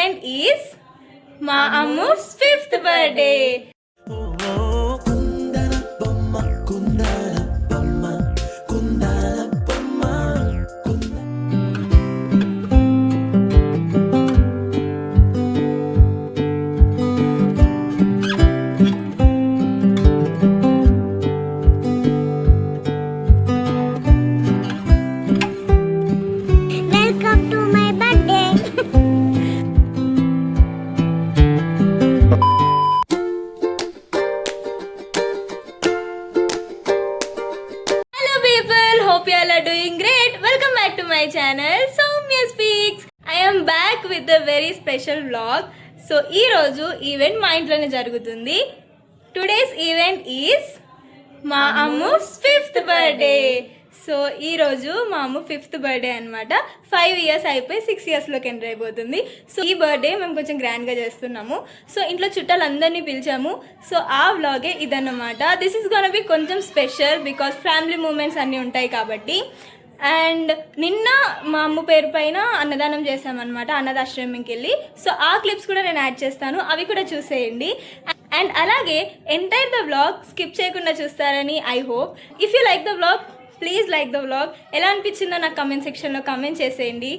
event is Ma Ammu's 5th birthday. Welcome to my birthday. Hello people, hope you all are doing great. Welcome back to my channel Soumya Speaks. I am back with a very special vlog. So ఈ రోజు event మా ఇంట్లోనే జరుగుతుంది. Today's event is మా అమ్ము's 5th birthday. So ఈ రోజు మా అమ్ము 5th birthday అనమాట. 5 years అయిపోయి 6 yearsలోకి ఎంటర్ అయిపోతుంది. సో ఈ బర్త్డే మేము కొంచెం గ్రాండ్గా చేస్తున్నాము. సో ఇంట్లో చుట్టాలందరినీ పిలిచాము. సో ఆ వ్లాగే ఇదన్నమాట. దిస్ ఈస్ గోనా బి కొంచెం స్పెషల్ బికాస్ ఫ్యామిలీ మూమెంట్స్ అన్నీ ఉంటాయి కాబట్టి. అండ్ నిన్న మా అమ్మ పేరు పైన అన్నదానం చేసామన్నమాట, అన్నదాశ్రమంకి వెళ్ళి. సో ఆ క్లిప్స్ కూడా నేను యాడ్ చేస్తాను, అవి కూడా చూసేయండి. అండ్ అలాగే ఎంటైర్ ద వ్లాగ్ స్కిప్ చేయకుండా చూస్తారని I hope. If you like the vlog please like the vlog. ఎలా అనిపించిందో నాకు కమెంట్ సెక్షన్లో కమెంట్ చేసేయండి.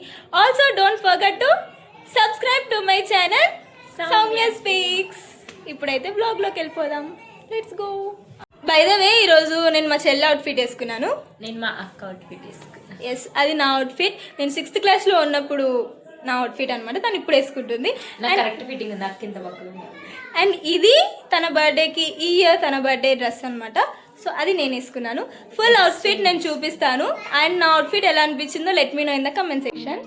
Also don't forget to subscribe to my channel Soumya speaks. ఇప్పుడైతే వ్లాగ్లోకి వెళ్ళిపోదాం. Let's go. By the way ఈరోజు నేను మా చెల్లి అవుట్ఫిట్ వేసుకున్నాను. నేను మా అక్క అవుట్ఫిట్ వేసుకున్నాను. ఎస్, అది నా అవుట్ఫిట్. నేను 6th క్లాస్లో ఉన్నప్పుడు నా అవుట్ఫిట్ అనమాట. తను ఇప్పుడు వేసుకుంటుంది. కరెక్ట్ ఫిట్టింగ్ ఉంది, అక్క ఇంత పక్కన. అండ్ ఇది తన బర్త్డేకి, ఈ ఇయర్ తన బర్త్డే డ్రెస్ అనమాట. సో అది నేను వేసుకున్నాను. ఫుల్ అవుట్ఫిట్ నేను చూపిస్తాను. అండ్ నా అవుట్ఫిట్ ఎలా అనిపించిందో let me know in the comment section.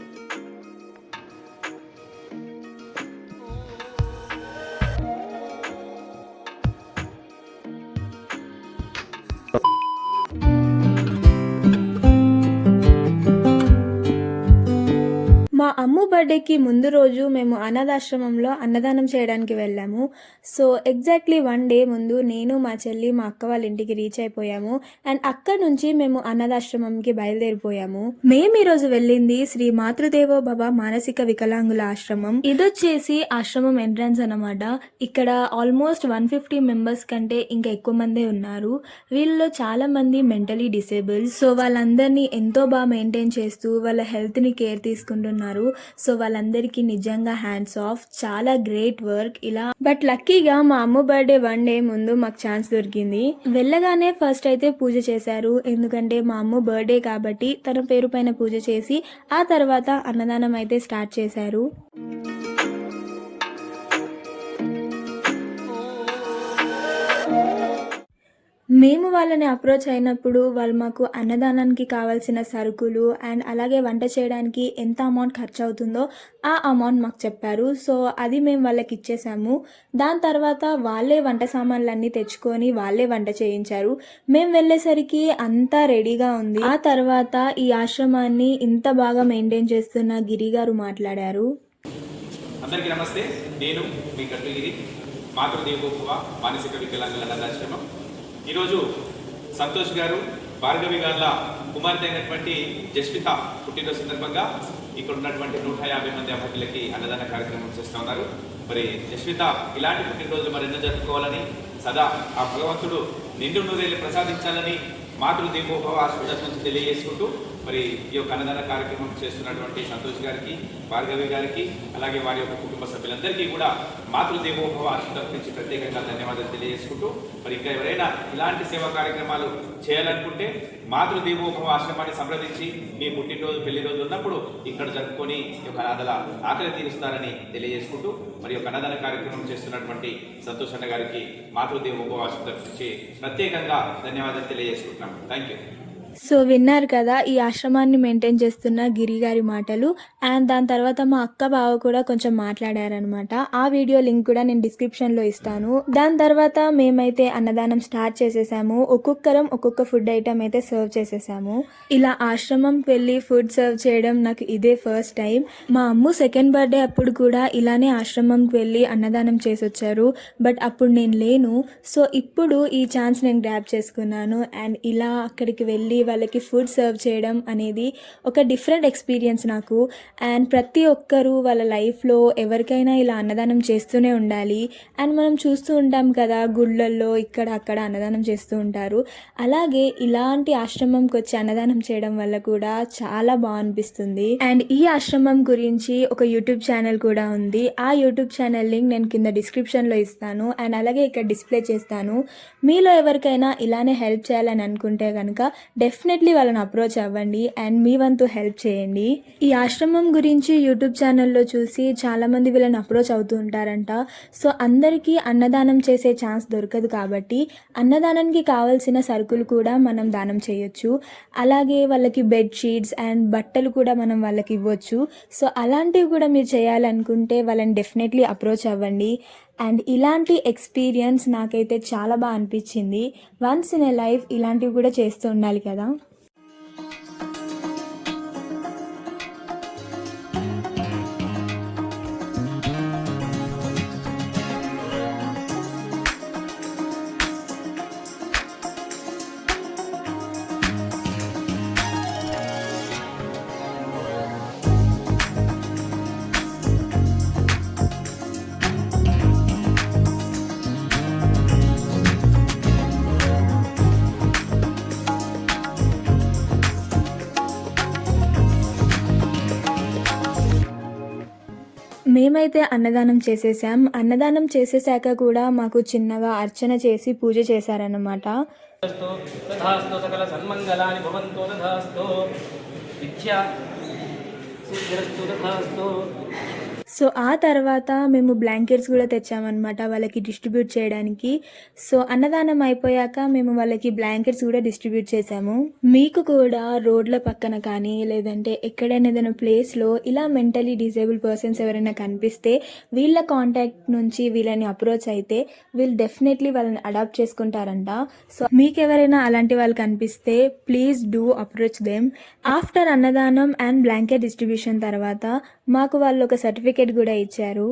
మా అమ్ము బర్త్డేకి ముందు రోజు మేము అనాథాశ్రమంలో అన్నదానం చేయడానికి వెళ్ళాము. సో ఎగ్జాక్ట్లీ 1 day ముందు నేను, మా చెల్లి, మా అక్క వాళ్ళ ఇంటికి రీచ్ అయిపోయాము. అండ్ అక్కడ నుంచి మేము అనాథాశ్రమంకి బయలుదేరిపోయాము. మేము ఈరోజు వెళ్ళింది శ్రీ మాతృదేవో భవ మానసిక వికలాంగుల ఆశ్రమం. ఇదొచ్చేసి ఆశ్రమం ఎంట్రన్స్ అన్నమాట. ఇక్కడ ఆల్మోస్ట్ 150 మెంబర్స్ కంటే ఇంకా ఎక్కువ మందే ఉన్నారు. వీళ్ళలో చాలా మంది మెంటలీ డిసేబుల్. సో వాళ్ళందరినీ ఎంతో బాగా మెయింటైన్ చేస్తూ వాళ్ళ హెల్త్ని కేర్ తీసుకుంటున్నారు. సో వాళ్ళందరికీ నిజంగా హ్యాండ్స్ ఆఫ్. చాలా గ్రేట్ వర్క్ ఇలా. బట్ లక్కీగా మా అమ్మ బర్త్డే 1 day ముందు మాకు ఛాన్స్ దొరికింది. వెళ్ళగానే ఫస్ట్ అయితే పూజ చేశారు. ఎందుకంటే మా అమ్మ బర్త్డే కాబట్టి తన పేరు పైన పూజ చేసి ఆ తర్వాత అన్నదానం అయితే స్టార్ట్ చేశారు. మేము వాళ్ళని అప్రోచ్ అయినప్పుడు వాళ్ళు మాకు అన్నదానానికి కావాల్సిన సరుకులు అండ్ అలాగే వంట చేయడానికి ఎంత అమౌంట్ ఖర్చు అవుతుందో ఆ అమౌంట్ మాకు చెప్పారు. సో అది మేము వాళ్ళకి ఇచ్చేసాము. దాని తర్వాత వాళ్ళే వంట సామాన్లన్నీ తెచ్చుకొని వాళ్ళే వంట చేయించారు. మేము వెళ్ళేసరికి అంతా రెడీగా ఉంది. ఆ తర్వాత ఈ ఆశ్రమాన్ని ఇంత బాగా మెయింటైన్ చేస్తున్న గిరి గారు మాట్లాడారు. అందరికీ నమస్తే. నేను మీ కట్టుగిరి మాతృదేవోభవ మానసిక వికలాంగుల అనాథాశ్రమం. ఈరోజు సంతోష్ గారు, భార్గవి గారుల కుమార్తె అయినటువంటి జస్విత పుట్టినరోజు సందర్భంగా ఇక్కడ ఉన్నటువంటి 150 మంది అభ్యర్థులకి అన్నదాన కార్యక్రమం చేస్తూ ఉన్నారు. మరి జస్విత ఇలాంటి పుట్టినరోజులు మరెన్నో జరుపుకోవాలని, సదా ఆ భగవంతుడు నిండు నూరేళ్ళు ప్రసాదించాలని మాతృదేవోభవ హాస్పిటల్ నుంచి తెలియజేసుకుంటూ మరి ఈ యొక్క అన్నదాన కార్యక్రమం చేస్తున్నటువంటి సంతోష్ గారికి, భార్గవి గారికి, అలాగే వారి యొక్క కుటుంబ సభ్యులందరికీ కూడా మాతృదేవోభవ హాస్పిటల్ నుంచి ప్రత్యేకంగా ధన్యవాదాలు తెలియజేసుకుంటూ మరి ఇంకా ఎవరైనా ఇలాంటి సేవా కార్యక్రమాలు చేయాలనుకుంటే మాతృదేవోభవ ఆశ్రమాన్ని సంప్రదించి మీ పుట్టినరోజు, పెళ్లి రోజు ఉన్నప్పుడు ఇక్కడ జరుపుకొని ఈ యొక్క అనాథల ఆకలి తీరుస్తారని తెలియజేసుకుంటూ మరి యొక్క అన్నదాన కార్యక్రమం చేస్తున్నటువంటి సంతోష్ అన్న గారికి మాతృదేవోభవ హాస్పిటల్ నుంచి ప్రత్యేకంగా ధన్యవాదాలు తెలియజేసుకుంటున్నాం. Thank you. సో విన్నారు కదా ఈ ఆశ్రమాన్ని మెయింటైన్ చేస్తున్న గిరి గారి మాటలు. అండ్ దాని తర్వాత మా అక్క బావ కూడా కొంచెం మాట్లాడారనమాట. ఆ వీడియో లింక్ కూడా నేను డిస్క్రిప్షన్లో ఇస్తాను. దాని తర్వాత మేమైతే అన్నదానం స్టార్ట్ చేసేసాము. ఒక్కొక్కరం ఒక్కొక్క ఫుడ్ ఐటమ్ అయితే సర్వ్ చేసేసాము. ఇలా ఆశ్రమంకి వెళ్ళి ఫుడ్ సర్వ్ చేయడం నాకు ఇదే ఫస్ట్ టైం. మా అమ్మ 2nd బర్త్డే అప్పుడు కూడా ఇలానే ఆశ్రమంకి వెళ్ళి అన్నదానం చేసి వచ్చారు. బట్ అప్పుడు నేను లేను. సో ఇప్పుడు ఈ ఛాన్స్ నేను గ్రాప్ చేసుకున్నాను. అండ్ ఇలా అక్కడికి వెళ్ళి వాళ్ళకి ఫుడ్ సర్వ్ చేయడం అనేది ఒక డిఫరెంట్ ఎక్స్పీరియన్స్ నాకు. అండ్ ప్రతి ఒక్కరూ వాళ్ళ లైఫ్లో ఎవరికైనా ఇలా అన్నదానం చేస్తూనే ఉండాలి. అండ్ మనం చూస్తూ ఉంటాం కదా, గుళ్ళల్లో ఇక్కడ అక్కడ అన్నదానం చేస్తూ ఉంటారు. అలాగే ఇలాంటి ఆశ్రమంకి వచ్చి అన్నదానం చేయడం వల్ల కూడా చాలా బాగా అనిపిస్తుంది. అండ్ ఈ ఆశ్రమం గురించి ఒక యూట్యూబ్ ఛానల్ కూడా ఉంది. ఆ యూట్యూబ్ ఛానల్ లింక్ నేను కింద డిస్క్రిప్షన్లో ఇస్తాను అండ్ అలాగే ఇక్కడ డిస్ప్లే చేస్తాను. మీలో ఎవరికైనా ఇలానే హెల్ప్ చేయాలని అనుకుంటే కనుక డెఫినెట్లీ వాళ్ళని అప్రోచ్ అవ్వండి అండ్ మీ వంతు హెల్ప్ చేయండి. ఈ ఆశ్రమం గురించి యూట్యూబ్ ఛానల్లో చూసి చాలామంది వీళ్ళని అప్రోచ్ అవుతూ ఉంటారంట. సో అందరికీ అన్నదానం చేసే ఛాన్స్ దొరకదు కాబట్టి అన్నదానానికి కావాల్సిన సరుకులు కూడా మనం దానం చేయొచ్చు. అలాగే వాళ్ళకి బెడ్షీట్స్ అండ్ బట్టలు కూడా మనం వాళ్ళకి ఇవ్వచ్చు. సో అలాంటివి కూడా మీరు చేయాలనుకుంటే వాళ్ళని డెఫినెట్లీ అప్రోచ్ అవ్వండి. అండ్ ఇలాంటి ఎక్స్పీరియన్స్ నాకైతే చాలా బాగా అనిపించింది. వన్స్ ఇన్ ఏ లైఫ్ ఇలాంటివి కూడా చేస్తూ ఉండాలి కదా. మేమైతే అన్నదానం చేసేసాం. అన్నదానం చేసేసాక కూడా మాకు చిన్నగా అర్చన చేసి పూజ చేశారన్నమాట. తథాస్తు సకల సన్మంగళాని భవంతు తథాస్తు విద్యా సిద్ధిరస్తు తథాస్తు. సో ఆ తర్వాత మేము బ్లాంకెట్స్ కూడా తెచ్చామన్నమాట వాళ్ళకి డిస్ట్రిబ్యూట్ చేయడానికి. సో అన్నదానం అయిపోయాక మేము వాళ్ళకి బ్లాంకెట్స్ కూడా డిస్ట్రిబ్యూట్ చేసాము. మీకు కూడా రోడ్ల పక్కన కానీ లేదంటే ఎక్కడైనా ఏదైనా ప్లేస్లో ఇలా మెంటలీ డిజేబుల్ పర్సన్స్ ఎవరైనా కనిపిస్తే వీళ్ళ కాంటాక్ట్ నుంచి వీళ్ళని అప్రోచ్ అయితే వీళ్ళు డెఫినెట్లీ వాళ్ళని అడాప్ట్ చేసుకుంటారంట. సో మీకు ఎవరైనా అలాంటి వాళ్ళు కనిపిస్తే please do approach them. After అన్నదానం అండ్ బ్లాంకెట్ డిస్ట్రిబ్యూషన్ తర్వాత మాకు వాళ్ళు ఒక సర్టిఫికేట్ కూడా ఇచ్చారు.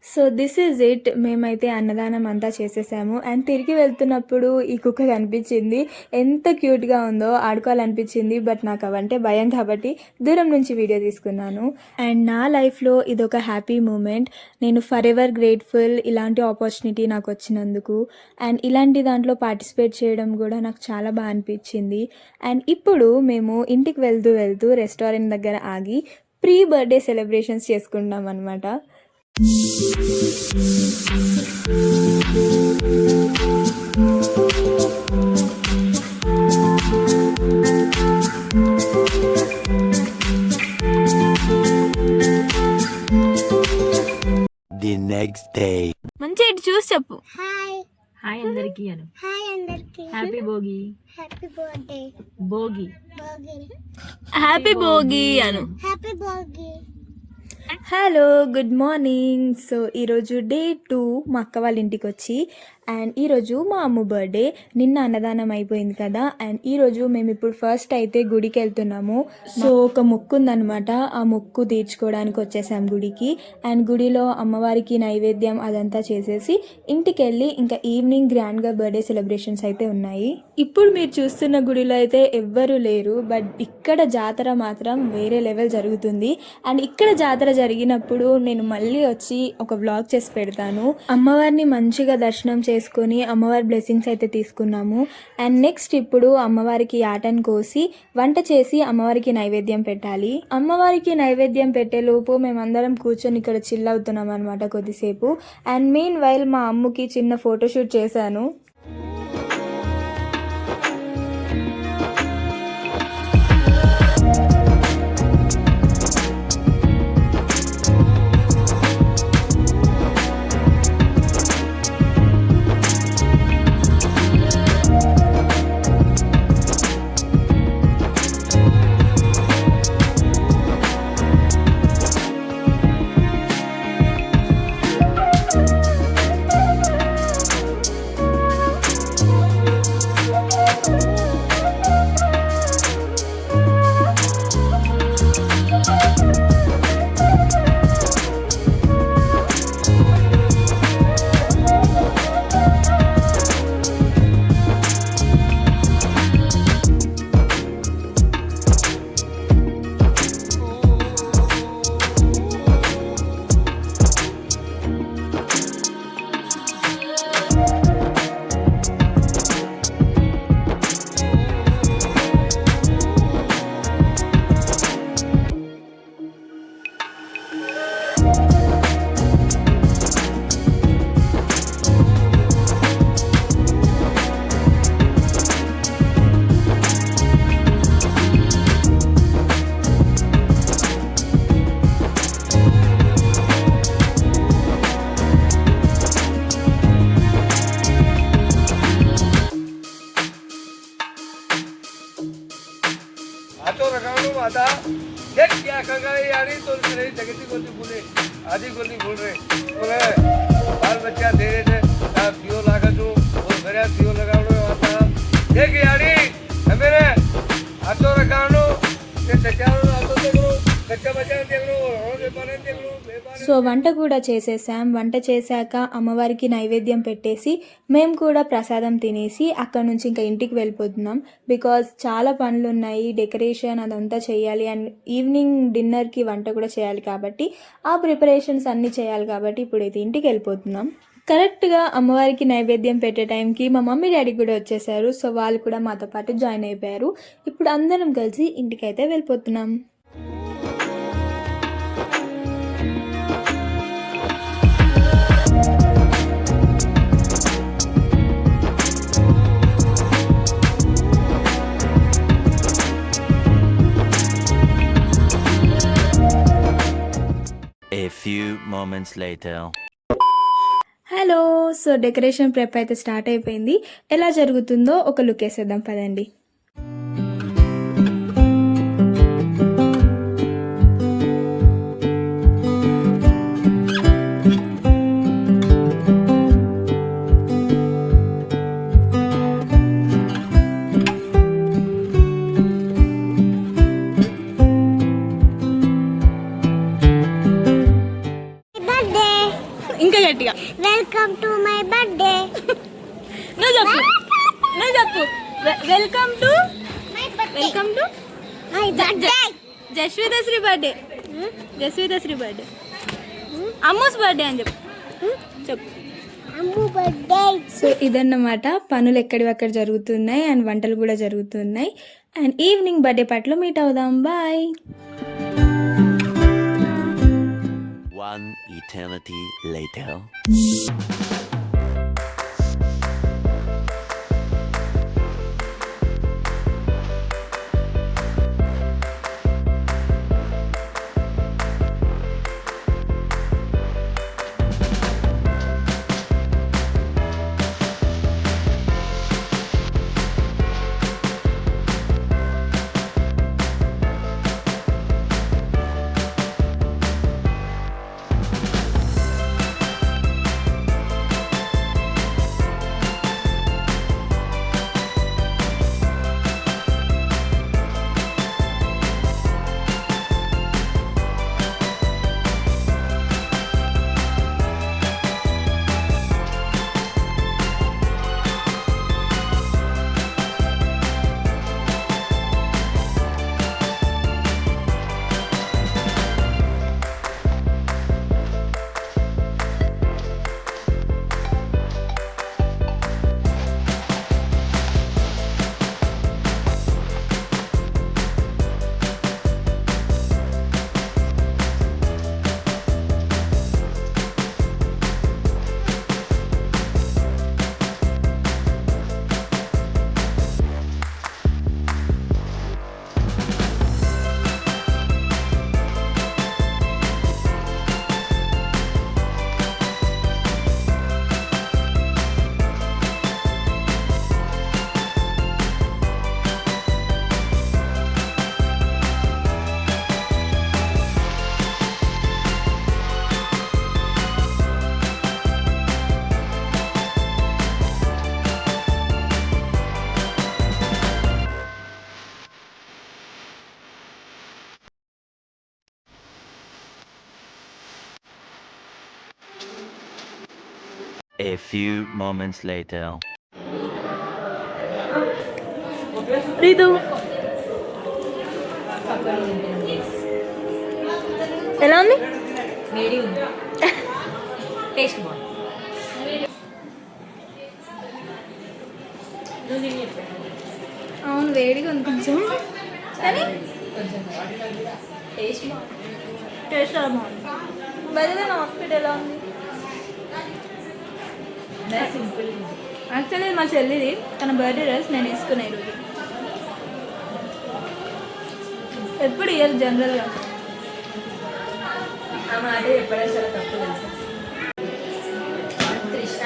So this is it. మేమైతే అన్నదానం అంతా చేసేసాము అండ్ తిరిగి వెళ్తున్నప్పుడు ఈ కుక్క కనిపించింది. ఎంత క్యూట్గా ఉందో, ఆడుకోవాలనిపించింది. బట్ నాకు అవంటే భయం కాబట్టి దూరం నుంచి వీడియో తీసుకున్నాను. అండ్ నా లైఫ్లో ఇదొక హ్యాపీ మూమెంట్. నేను ఫర్ ఎవర్ గ్రేట్ఫుల్ ఇలాంటి ఆపర్చునిటీ నాకు వచ్చినందుకు. అండ్ ఇలాంటి దాంట్లో పార్టిసిపేట్ చేయడం కూడా నాకు చాలా బాగా అనిపించింది. అండ్ ఇప్పుడు మేము ఇంటికి వెళ్తూ వెళ్తూ రెస్టారెంట్ దగ్గర ఆగి ప్రీ బర్త్డే సెలబ్రేషన్స్ చేసుకుంటాం అన్నమాట. The next day. మంచి ఇటు చూసి చెప్పు. హాయ్ హాయ్ అందరికీ అను. హాయ్ అందరికి happy Bhogi. Happy birthday Bhogi. Bhogi happy Bhogi అను. Happy Bhogi. Hello, good morning. So ఈరోజు డే 2 మా అక్క వాళ్ళ ఇంటికి వచ్చి అండ్ ఈరోజు మా అమ్మ బర్త్డే. నిన్న అన్నదానం అయిపోయింది కదా అండ్ ఈరోజు మేము ఇప్పుడు ఫస్ట్ అయితే గుడికి వెళ్తున్నాము. సో ఒక మొక్కు ఉందన్నమాట, ఆ మొక్కు తీర్చుకోవడానికి వచ్చేసాం గుడికి. అండ్ గుడిలో అమ్మవారికి నైవేద్యం అదంతా చేసేసి ఇంటికి వెళ్ళి ఇంకా ఈవినింగ్ గ్రాండ్గా బర్త్డే సెలబ్రేషన్స్ అయితే ఉన్నాయి. ఇప్పుడు మీరు చూస్తున్న గుడిలో అయితే ఎవ్వరూ లేరు, బట్ ఇక్కడ జాతర మాత్రం వేరే లెవెల్ జరుగుతుంది. అండ్ ఇక్కడ జాతర జరిగినప్పుడు నేను మళ్ళీ వచ్చి ఒక వ్లాగ్ చేసి పెడతాను. అమ్మవారిని మంచిగా దర్శనం చేసుకొని అమ్మవారి బ్లెస్సింగ్స్ అయితే తీసుకున్నాము. అండ్ నెక్స్ట్ ఇప్పుడు అమ్మవారికి యాటను కోసి వంట చేసి అమ్మవారికి నైవేద్యం పెట్టాలి. అమ్మవారికి నైవేద్యం పెట్టేలోపు మేమందరం కూర్చొని ఇక్కడ చిల్ అవుతున్నాం అనమాట కొద్దిసేపు. అండ్ మీన్ వైల్ మా అమ్మకి చిన్న ఫోటోషూట్ చేశాను. माता ये क्या कंगाली यानी तो नहीं जगती को बोले आदि को नहीं बोल रहे बोले बाल बच्चा दे रहे थे आप दियो लगा जो और मेरा दियो लगा लो माता ये कि यानी मेरे हाथों रखा लो ये चचारो हाथों देख लो कच्चा बच्चा देख लो और बेपाने देख लो సో వంట కూడా చేసేసాం. వంట చేశాక అమ్మవారికి నైవేద్యం పెట్టేసి మేము కూడా ప్రసాదం తినేసి అక్కడ నుంచి ఇంకా ఇంటికి వెళ్ళిపోతున్నాం. బికాజ్ చాలా పనులు ఉన్నాయి, డెకరేషన్ అదంతా చేయాలి అండ్ ఈవినింగ్ డిన్నర్కి వంట కూడా చేయాలి కాబట్టి ఆ ప్రిపరేషన్స్ అన్నీ చేయాలి కాబట్టి ఇప్పుడైతే ఇంటికి వెళ్ళిపోతున్నాం. కరెక్ట్గా అమ్మవారికి నైవేద్యం పెట్టే టైంకి మా మమ్మీ డాడీ కూడా వచ్చేసారు. సో వాళ్ళు కూడా మాతో పాటు జాయిన్ అయిపోయారు. ఇప్పుడు అందరం కలిసి ఇంటికైతే వెళ్ళిపోతున్నాం. A few moments later. Hello. So decoration prep అయితే స్టార్ట్ అయిపోయింది. ఎలా జరుగుతుందో ఒక లుక్ వేసేద్దాం పదండి. బర్త్డే ఇంకా గట్టిగా వెల్కమ్ టు మై బర్త్డే నువ్వు చెప్పు welcome to my birthday Jaswithasri birthday. Jaswithasri birthday, Ammu's birthday అని చెప్పు. అమ్ము బర్త్డే. సో ఇదన్నమాట, పనులు ఎక్కడివక్కడ జరుగుతున్నాయి అండ్ వంటలు కూడా జరుగుతున్నాయి. అండ్ ఈవినింగ్ బర్త్డే పార్టీలో మీట్ అవుదాం. Bye. One eternity later. A few moments later. Ritu ఎలా ఉంది? వేడి ఉంది, టేస్ట్ బాగుంది. అవును వేడిగా ఉంది కొంచెం, కానీ టేస్ట్ బాగుంది. టేస్ట్ చాలా బాగుంది. బయట నా హాస్పిటల్ ఎలా ఉంది? సింపుల్. యాక్చువల్లీ మా చెల్లిది, తన బర్త్డే డ్రెస్ నేను వేసుకున్నా ఈరోజు. ఎప్పుడు ఇయర్ జనరల్గా ఆ మాట ఎప్పుడైనా చాలా తప్పు తెలుసు. కృష్ణ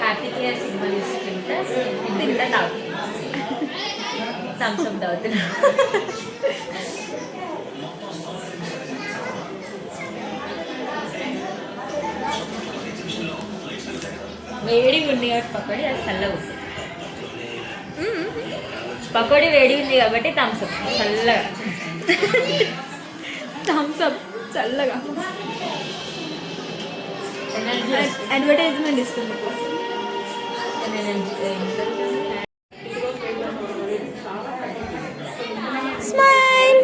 కార్తికేయ సినిమా తీసుకుంటే ఇంత టాప్. థమ్స్ అప్ తాగుతున్నా. వేడిగా ఉంది కాబట్టి పకోడీ అది చల్లగా ఉంది. పకోడీ వేడి ఉంది కాబట్టి థమ్స్ అప్ చల్లగా. థమ్స్ అప్ చల్లగా ఎనర్జీ అడ్వర్టైజ్మెంట్ ఇస్తుంది. Smile.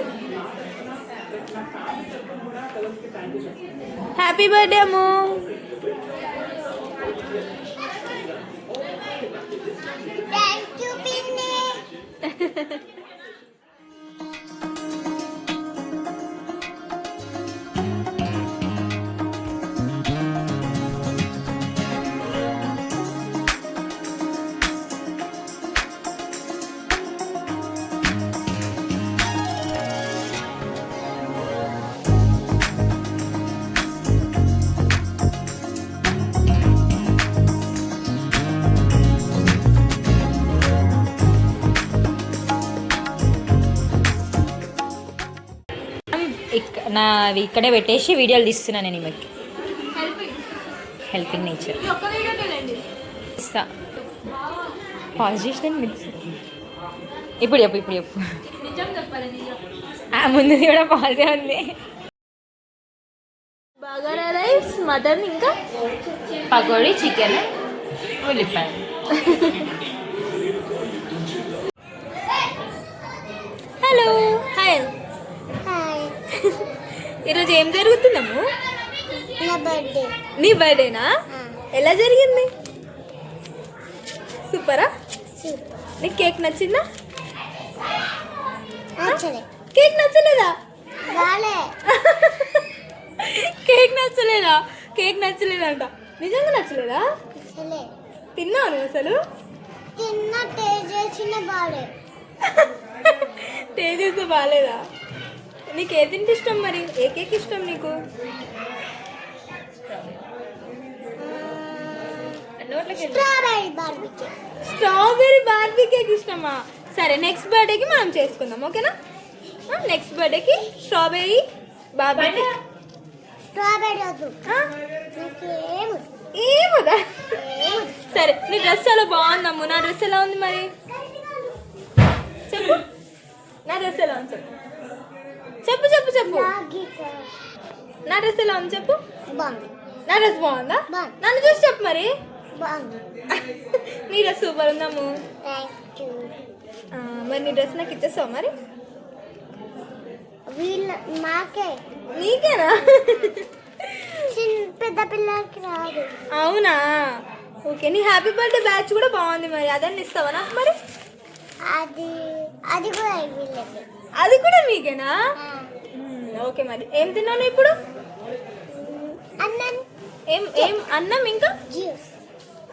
Happy birthday Ammu. Thank you, Pinny. నావి ఇక్కడే పెట్టేసి వీడియోలు తీస్తున్నాను నేను ఈమెకి. హెల్పింగ్ నేచర్ ఇస్తా. పాజ్ చేసిన మిక్స్. ఇప్పుడు చెప్పు నిజం చెప్పాలి, నిజం. ముందు కూడా పాజే ఉంది. బగారా రైస్, మటన్, ఇంకా పకోడీ, చికెన్, ఉల్లిపాయ. హలో. హాయ్. Hi. ఈరోజు ఏం జరుగుతుందమ్ము? నా బర్త్డే. నీ బర్త్డేనా? ఎలా జరిగింది? సూపరా? సూపర్. నీకు కేక్ నచ్చిందా? నచ్చలే. కేక్ నచ్చలేదా? రాలే. కేక్ నచ్చలేదా? కేక్ నచ్చలేదంట. నిజంగా నచ్చలేదా? నచ్చలే. తిన్నావు నువ్వు అసలు? తిన్న టేస్ట్ చేసిన బాలే. టేస్ట్ చేస్తే బాగాలేదా? నీకు ఏ తింటే ఇష్టం మరి? ఏ కేక్ ఇష్టం నీకు? Strawberry barbecue. Strawberry Barbie cake ఇష్టమా? సరే, నెక్స్ట్ బర్త్డేకి మనం చేసుకుందాం, ఓకేనా? నెక్స్ట్ బర్త్డేకి స్ట్రాబెర్రీ బార్బీ కేక్. స్ట్రాబెర్రీ వద్దు. నాకేమొద్దు. ఏమదా? సరే, నీ డ్రెస్ చాలా బాగుందమ్ము. నా డ్రెస్ ఎలా ఉంది మరి? చెప్పు. నా డ్రెస్ ఎలా ఉంది చెప్పు. చెప్పు చెప్పు చెప్పు. నా డ్రెస్ ఎలా ఉంది చెప్పు. బాగుంది. నా డ్రెస్ బాగుందా? బాగుంది. నన్ను చూసి చెప్పు మరి. బాగుంది. నీ డ్రెస్ సూపర్ ఉందమ్ము. Thank you. మరి నీ డ్రెస్ నాకు ఇచ్చేస్తావు మరి? వీళ్ళ మాకే. నీకేనా? పెద్ద పిల్లలకి రాదు. అవునా? ఓకే, నీ హ్యాపీ బర్త్డే బ్యాచ్ కూడా బాగుంది. మరి అదన్నీ ఇస్తావా నాకు మరి? అది అది కూడా వీళ్ళకి. అది కూడా మీకేనా? ఓకే, మరి ఏం తిన్నాను ఇప్పుడు? అన్నం, ఏం ఏం అన్నం, ఇంకా జ్యూస్.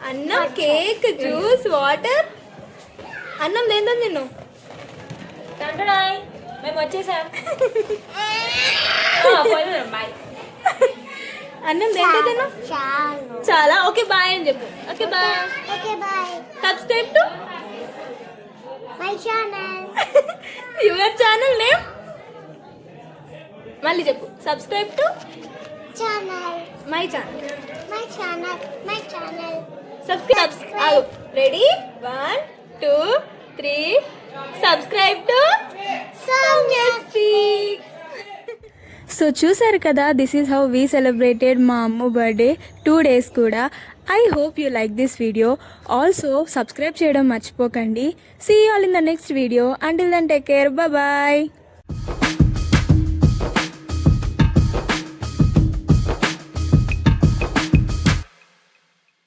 అన్నం, కేక్, జ్యూస్, వాటర్. అన్నం దేంతో తిన్నావు? తండ్రాయ్ మేము వచ్చేసాం. బాయ్. అన్నం దేంతో తిన్నావు? చాలు. చాలా. ఓకే, బాయ్ అని చెప్పు. Okay, bye. Okay bye. Subscribe to my channel. Your channel name మళ్ళీ చెప్పు. Subscribe to channel. My channel. My channel. My channel. Subscribe. Ready? 1 2 3. Subscribe to Soumya speaks. So చూసారు కదా, this is how we celebrated మా Ammu birthday 2 days కూడా. I hope you like this video. Also subscribe చేయడం మర్చిపోకండి. See you all in the next video. Until then take care. Bye.